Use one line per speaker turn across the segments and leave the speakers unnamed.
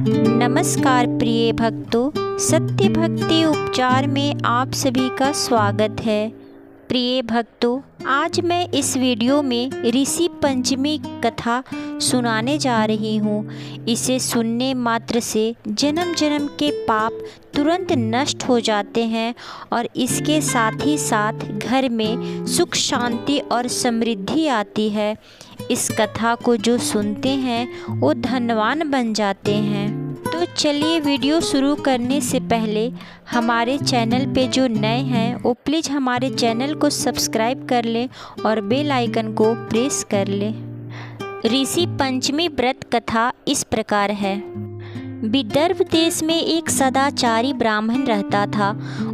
नमस्कार प्रिय भक्तों, सत्य भक्ति उपचार में आप सभी का स्वागत है। प्रिय भक्तों, आज मैं इस वीडियो में ऋषि पंचमी कथा सुनाने जा रही हूँ। इसे सुनने मात्र से जन्म जन्म के पाप तुरंत नष्ट हो जाते हैं और इसके साथ ही साथ घर में सुख शांति और समृद्धि आती है। इस कथा को जो सुनते हैं वो धनवान बन जाते हैं। तो चलिए, वीडियो शुरू करने से पहले हमारे चैनल पे जो नए हैं वो प्लीज़ हमारे चैनल को सब्सक्राइब कर लें और बेल आइकन को प्रेस कर लें। ऋषि पंचमी व्रत कथा इस प्रकार है। विदर्भ देश में एक सदाचारी ब्राह्मण रहता था।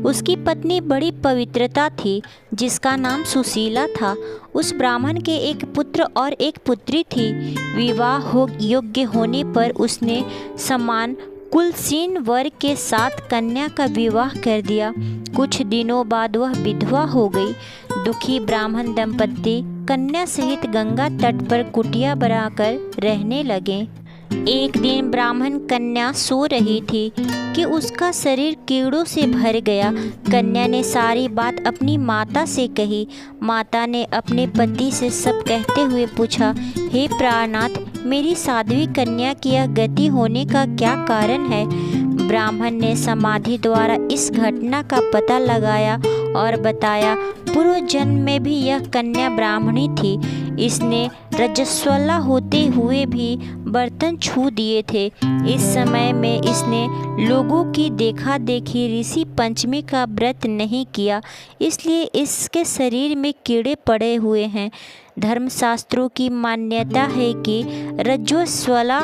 उसकी पत्नी बड़ी पवित्रता थी, जिसका नाम सुशीला था। उस ब्राह्मण के एक पुत्र और एक पुत्री थी। विवाह योग्य होने पर उसने समान कुलसीन वर के साथ कन्या का विवाह कर दिया। कुछ दिनों बाद वह विधवा हो गई। दुखी ब्राह्मण दंपत्ति कन्या सहित गंगा तट पर कुटिया बनाकर रहने लगे। एक दिन ब्राह्मण कन्या सो रही थी कि उसका शरीर कीड़ों से भर गया। कन्या ने सारी बात अपनी माता से कही। माता ने अपने पति से सब कहते हुए पूछा, हे प्राणनाथ, मेरी साध्वी कन्या की यह गति होने का क्या कारण है? ब्राह्मण ने समाधि द्वारा इस घटना का पता लगाया और बताया, पूर्व जन्म में भी यह कन्या ब्राह्मणी थी। इसने रजस्वला होते हुए भी बर्तन छू दिए थे। इस समय में इसने लोगों की देखा देखी ऋषि पंचमी का व्रत नहीं किया, इसलिए इसके शरीर में कीड़े पड़े हुए हैं। धर्मशास्त्रों की मान्यता है कि रजस्वला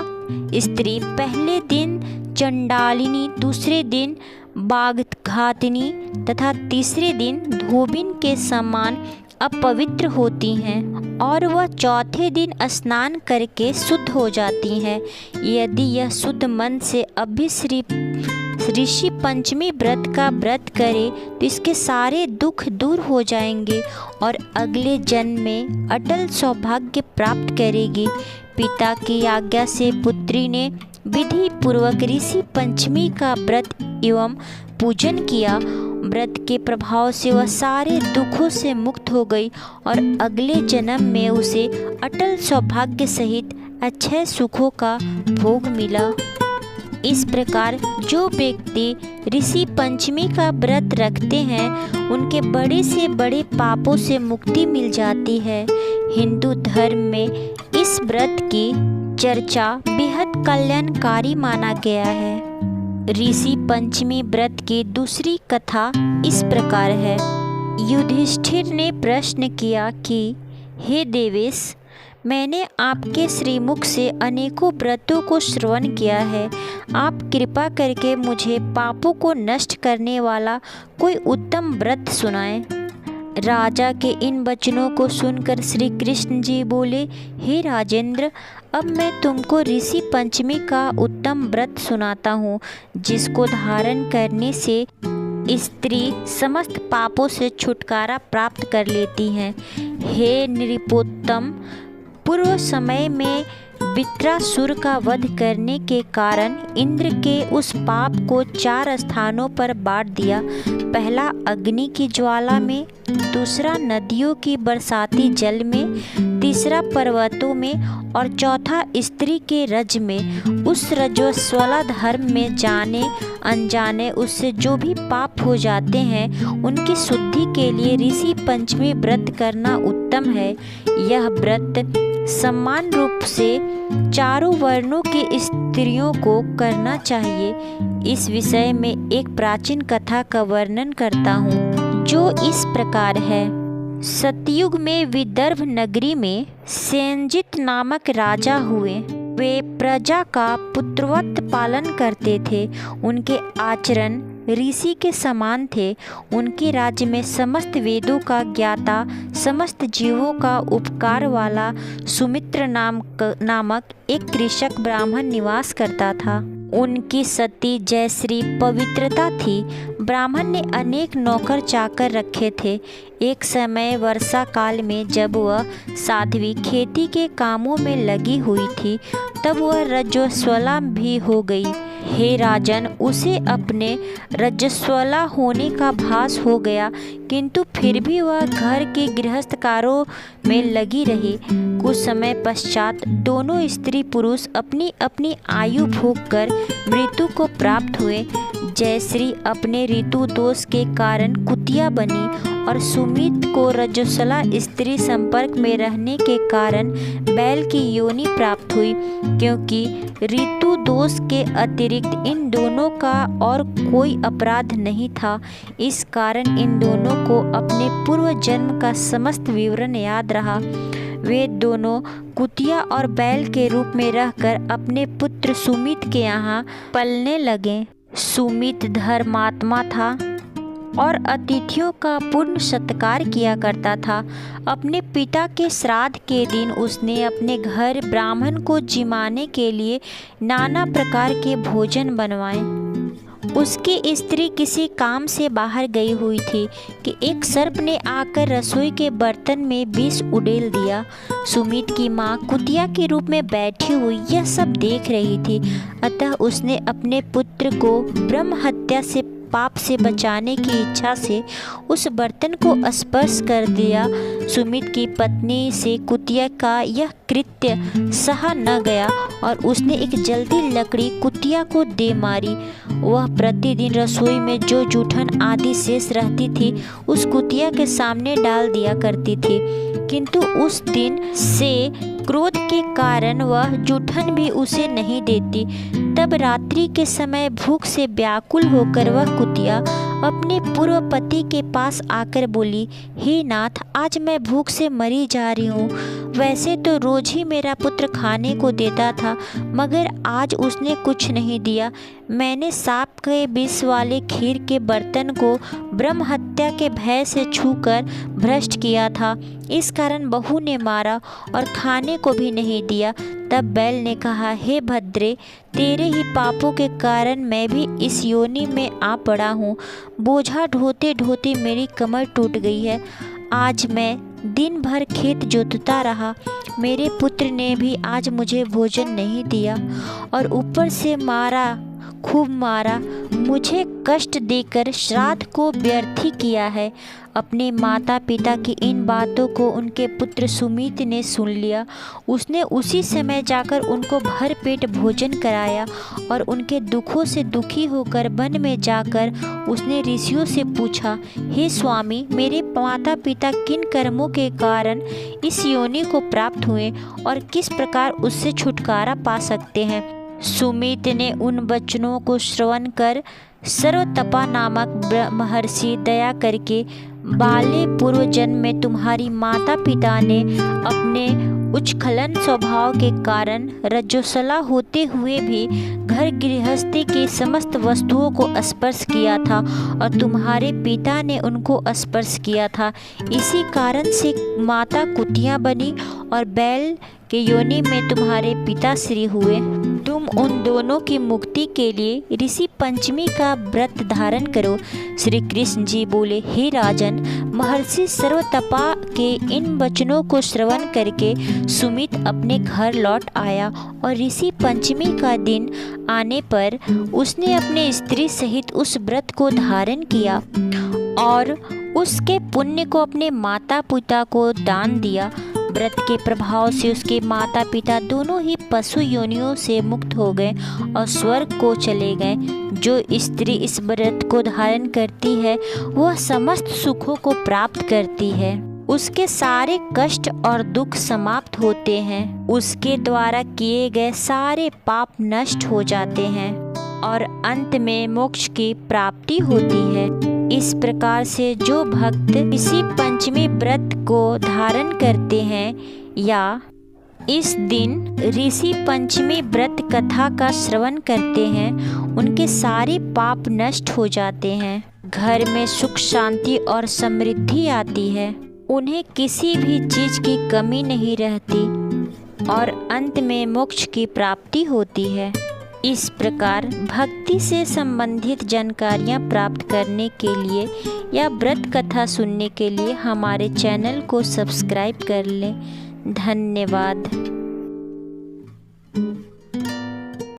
स्त्री पहले दिन चंडालिनी, दूसरे दिन बाघघातिनी तथा तीसरे दिन धोबिन के समान अपवित्र होती हैं और वह चौथे दिन स्नान करके शुद्ध हो जाती हैं। यदि यह शुद्ध मन से अभी ऋषि पंचमी व्रत का व्रत करे तो इसके सारे दुख दूर हो जाएंगे और अगले जन्म में अटल सौभाग्य प्राप्त करेगी। पिता की आज्ञा से पुत्री ने विधि पूर्वक ऋषि पंचमी का व्रत एवं पूजन किया। व्रत के प्रभाव से वह सारे दुखों से मुक्त हो गई और अगले जन्म में उसे अटल सौभाग्य सहित अच्छे सुखों का भोग मिला। इस प्रकार जो व्यक्ति ऋषि पंचमी का व्रत रखते हैं उनके बड़े से बड़े पापों से मुक्ति मिल जाती है। हिंदू धर्म में इस व्रत की चर्चा बेहद कल्याणकारी माना गया है। ऋषि पंचमी व्रत की दूसरी कथा इस प्रकार है। युधिष्ठिर ने प्रश्न किया कि हे देवेश, मैंने आपके श्रीमुख से अनेकों व्रतों को श्रवण किया है। आप कृपा करके मुझे पापों को नष्ट करने वाला कोई उत्तम व्रत सुनाएं। राजा के इन वचनों को सुनकर श्री कृष्ण जी बोले, हे राजेंद्र, अब मैं तुमको ऋषि पंचमी का उत्तम व्रत सुनाता हूँ, जिसको धारण करने से स्त्री समस्त पापों से छुटकारा प्राप्त कर लेती हैं। हे नृपोत्तम, पूर्व समय में वृत्रासुर का वध करने के कारण इंद्र के उस पाप को 4 स्थानों पर बांट दिया। पहला अग्नि की ज्वाला में, दूसरा नदियों की बरसाती जल में, तीसरा पर्वतों में और चौथा स्त्री के रज में। उस रजस्वला धर्म में जाने अनजाने उससे जो भी पाप हो जाते हैं उनकी शुद्धि के लिए ऋषि पंचमी व्रत करना उत्तम है। यह व्रत समान रूप से चारों वर्णों की स्त्रियों को करना चाहिए। इस विषय में एक प्राचीन कथा का वर्णन करता हूँ, जो इस प्रकार है। सतयुग में विदर्भ नगरी में सेनजित नामक राजा हुए। वे प्रजा का पुत्रवत पालन करते थे। उनके आचरण ऋषि के समान थे। उनके राज्य में समस्त वेदों का ज्ञाता, समस्त जीवों का उपकार वाला सुमित्र नामक एक कृषक ब्राह्मण निवास करता था। उनकी सती जयश्री पवित्रता थी। ब्राह्मण ने अनेक नौकर चाकर रखे थे। एक समय वर्षा काल में जब वह साध्वी खेती के कामों में लगी हुई थी, तब वह रजस्वला भी हो गई। हे राजन, उसे अपने रजस्वला होने का भास हो गया, किंतु फिर भी वह घर के गृहस्थ कार्यों में लगी रही। कुछ समय पश्चात दोनों स्त्री पुरुष अपनी अपनी आयु भोग कर मृत्यु को प्राप्त हुए। जयश्री अपने ऋतु दोष के कारण कुतिया बनी और सुमित को रजस्वला स्त्री संपर्क में रहने के कारण बैल की योनि प्राप्त हुई। क्योंकि ऋतु दोष के अतिरिक्त इन दोनों का और कोई अपराध नहीं था, इस कारण इन दोनों को अपने पूर्व जन्म का समस्त विवरण याद रहा। वे दोनों कुतिया और बैल के रूप में रहकर अपने पुत्र सुमित के यहाँ पलने लगे। सुमित धर्मात्मा था और अतिथियों का पूर्ण सत्कार किया करता था। अपने पिता के श्राद्ध के दिन उसने अपने घर ब्राह्मण को जिमाने के लिए नाना प्रकार के भोजन बनवाए। उसकी स्त्री किसी काम से बाहर गई हुई थी कि एक सर्प ने आकर रसोई के बर्तन में विष उड़ेल दिया। सुमित की माँ कुतिया के रूप में बैठी हुई यह सब देख रही थी, अतः उसने अपने पुत्र को ब्रह्म हत्या से पाप से बचाने की इच्छा से उस बर्तन को स्पर्श कर दिया। सुमित की पत्नी से कुतिया का यह कृत्य सहा न गया और उसने एक जल्दी लकड़ी कुतिया को दे मारी। वह प्रतिदिन रसोई में जो जूठन आदि शेष रहती थी उस कुतिया के सामने डाल दिया करती थी, किंतु उस दिन से क्रोध के कारण वह जूठन भी उसे नहीं देती। तब रात्रि के समय भूख से व्याकुल होकर वह कुतिया अपने पूर्व पति के पास आकर बोली, हे नाथ, आज मैं भूख से मरी जा रही हूँ। वैसे तो रोज ही मेरा पुत्र खाने को देता था, मगर आज उसने कुछ नहीं दिया। मैंने सांप के विष वाले खीर के बर्तन को ब्रह्म हत्या के भय से छूकर भ्रष्ट किया था, इस कारण बहू ने मारा और खाने को भी नहीं दिया। तब बैल ने कहा, हे भद्रे, तेरे ही पापों के कारण मैं भी इस योनि में आ पड़ा हूँ। बोझा ढोते ढोते मेरी कमर टूट गई है। आज मैं दिन भर खेत जोतता रहा, मेरे पुत्र ने भी आज मुझे भोजन नहीं दिया और ऊपर से मारा, खूब मारा, मुझे कष्ट देकर श्राद्ध को व्यर्थ किया है। अपने माता पिता की इन बातों को उनके पुत्र सुमित ने सुन लिया। उसने उसी समय जाकर उनको भर पेट भोजन कराया और उनके दुखों से दुखी होकर वन में जाकर उसने ऋषियों से पूछा, हे स्वामी, मेरे माता पिता किन कर्मों के कारण इस योनि को प्राप्त हुए और किस प्रकार उससे छुटकारा पा सकते हैं। सुमित ने उन वचनों को श्रवण कर सर्वतपा नामक महर्षि दया करके, बाले पूर्व जन्म में तुम्हारी माता पिता ने अपने उच्छृंखल स्वभाव के कारण रजस्वला होते हुए भी घर गृहस्थी की समस्त वस्तुओं को स्पर्श किया था और तुम्हारे पिता ने उनको स्पर्श किया था। इसी कारण से माता कुतिया बनी और बैल के योनि में तुम्हारे पिता श्री हुए। तुम उन दोनों की मुक्ति के लिए ऋषि पंचमी का व्रत धारण करो। श्री कृष्ण जी बोले, हे राजन, महर्षि सर्वतपा के इन वचनों को श्रवण करके सुमित अपने घर लौट आया और ऋषि पंचमी का दिन आने पर उसने अपने स्त्री सहित उस व्रत को धारण किया और उसके पुण्य को अपने माता पिता को दान दिया। व्रत के प्रभाव से उसके माता पिता दोनों ही पशु योनियों से मुक्त हो गए और स्वर्ग को चले गए। जो स्त्री इस व्रत को धारण करती है वह समस्त सुखों को प्राप्त करती है, उसके सारे कष्ट और दुख समाप्त होते हैं, उसके द्वारा किए गए सारे पाप नष्ट हो जाते हैं और अंत में मोक्ष की प्राप्ति होती है। इस प्रकार से जो भक्त इसी पंचमी व्रत को धारण करते हैं या इस दिन ऋषि पंचमी व्रत कथा का श्रवण करते हैं, उनके सारे पाप नष्ट हो जाते हैं, घर में सुख शांति और समृद्धि आती है, उन्हें किसी भी चीज की कमी नहीं रहती और अंत में मोक्ष की प्राप्ति होती है। इस प्रकार भक्ति से संबंधित जानकारियाँ प्राप्त करने के लिए या व्रत कथा सुनने के लिए हमारे चैनल को सब्सक्राइब कर लें। धन्यवाद।